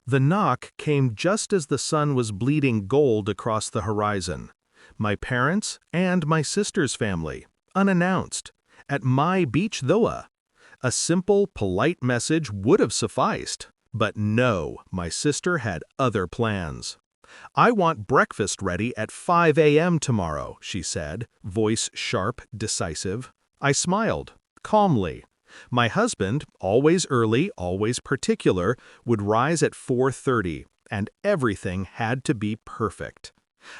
The knock came just as the sun was bleeding gold across the horizon. My parents and my sister's family, unannounced, at my beach villa. A simple, polite message would have sufficed, but no, my sister had other plans. "I want breakfast ready at 5 a.m. tomorrow," she said, voice sharp, decisive. I smiled, calmly. My husband, always early, always particular, would rise at 4:30, and everything had to be perfect.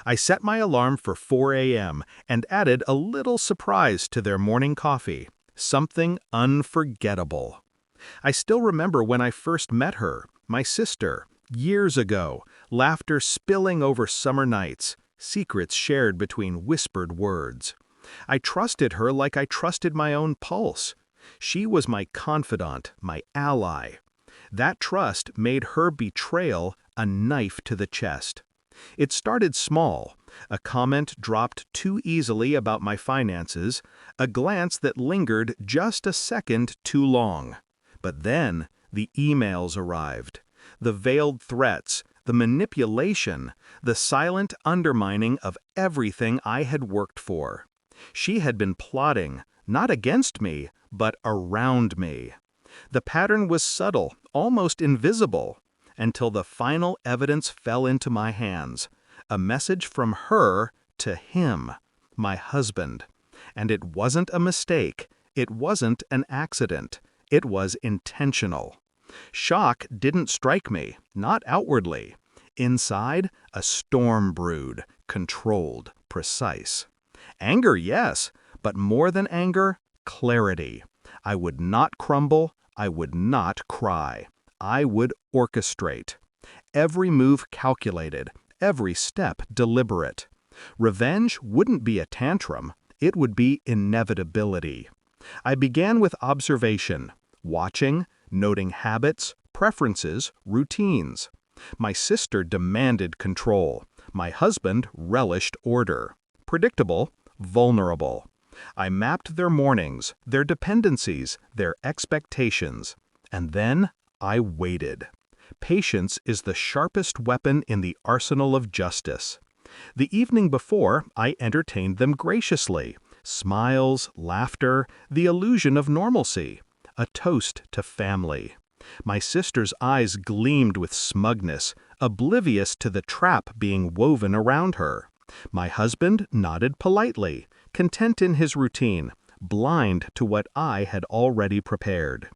I set my alarm for 4 a.m. and added a little surprise to their morning coffee, something unforgettable. I still remember when I first met her, my sister, years ago, laughter spilling over summer nights, secrets shared between whispered words. I trusted her like I trusted my own pulse. She was my confidant, my ally. That trust made her betrayal a knife to the chest. It started small, a comment dropped too easily about my finances, a glance that lingered just a second too long. But then the emails arrived, the veiled threats, the manipulation, the silent undermining of everything I had worked for. She had been plotting, not against me, but around me. The pattern was subtle, almost invisible, until the final evidence fell into my hands, a message from her to him, my husband. And it wasn't a mistake, it wasn't an accident, it was intentional. Shock didn't strike me, not outwardly. Inside, a storm brewed, controlled, precise. Anger, yes, but more than anger, clarity. I would not crumble, I would not cry. I would orchestrate. Every move calculated, every step deliberate. Revenge wouldn't be a tantrum, it would be inevitability. I began with observation, watching, noting habits, preferences, routines. My sister demanded control. My husband relished order. Predictable, vulnerable. I mapped their mornings, their dependencies, their expectations. And then I waited. Patience is the sharpest weapon in the arsenal of justice. The evening before, I entertained them graciously. Smiles, laughter, the illusion of normalcy. A toast to family. My sister's eyes gleamed with smugness, oblivious to the trap being woven around her. My husband nodded politely, content in his routine, blind to what I had already prepared.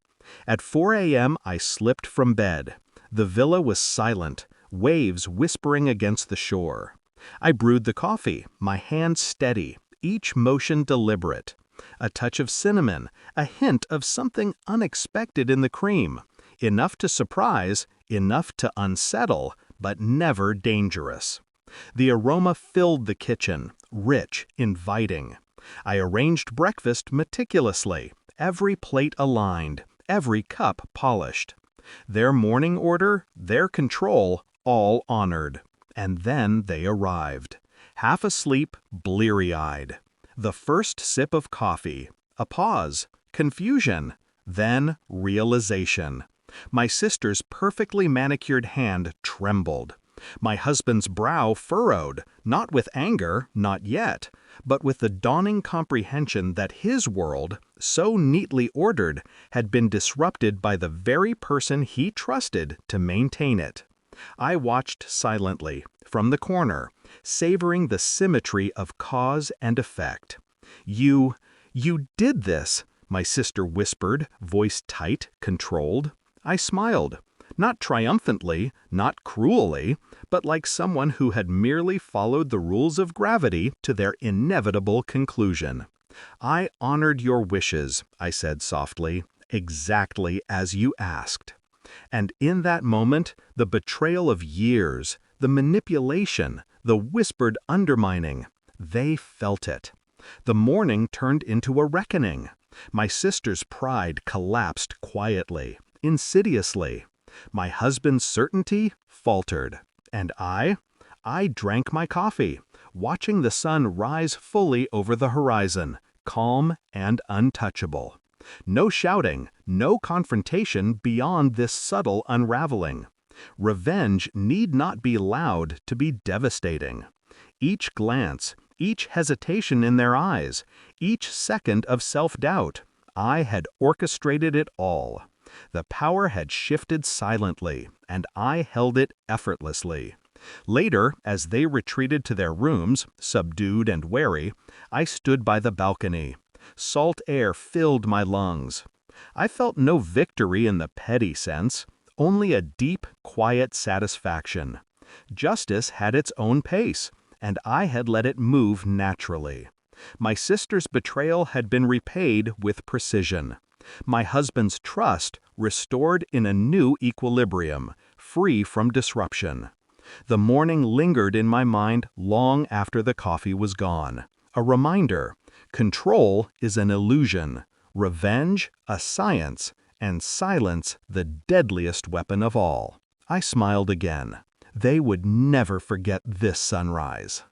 At 4 a.m. I slipped from bed. The villa was silent, waves whispering against the shore. I brewed the coffee, my hand steady, each motion deliberate. A touch of cinnamon, a hint of something unexpected in the cream. Enough to surprise, enough to unsettle, but never dangerous. The aroma filled the kitchen, rich, inviting. I arranged breakfast meticulously, every plate aligned, every cup polished. Their morning order, their control, all honored. And then they arrived. Half asleep, bleary-eyed. The first sip of coffee, a pause, confusion, then realization. My sister's perfectly manicured hand trembled. My husband's brow furrowed, not with anger, not yet, but with the dawning comprehension that his world, so neatly ordered, had been disrupted by the very person he trusted to maintain it. I watched silently, from the corner, savoring the symmetry of cause and effect. You did this," my sister whispered, voice tight, controlled. I smiled, not triumphantly, not cruelly, but like someone who had merely followed the rules of gravity to their inevitable conclusion. "I honored your wishes," I said softly, "exactly as you asked." And in that moment, the betrayal of years, the manipulation, the whispered undermining, they felt it. The morning turned into a reckoning. My sister's pride collapsed quietly, insidiously. My husband's certainty faltered. And I drank my coffee, watching the sun rise fully over the horizon, calm and untouchable. No shouting, no confrontation beyond this subtle unraveling. Revenge need not be loud to be devastating. Each glance, each hesitation in their eyes, each second of self-doubt, I had orchestrated it all. The power had shifted silently, and I held it effortlessly. Later, as they retreated to their rooms, subdued and wary, I stood by the balcony. Salt air filled my lungs. I felt no victory in the petty sense, only a deep, quiet satisfaction. Justice had its own pace, and I had let it move naturally. My sister's betrayal had been repaid with precision. My husband's trust restored in a new equilibrium, free from disruption. The morning lingered in my mind long after the coffee was gone. A reminder: control is an illusion, revenge a science, and silence the deadliest weapon of all. I smiled again. They would never forget this sunrise.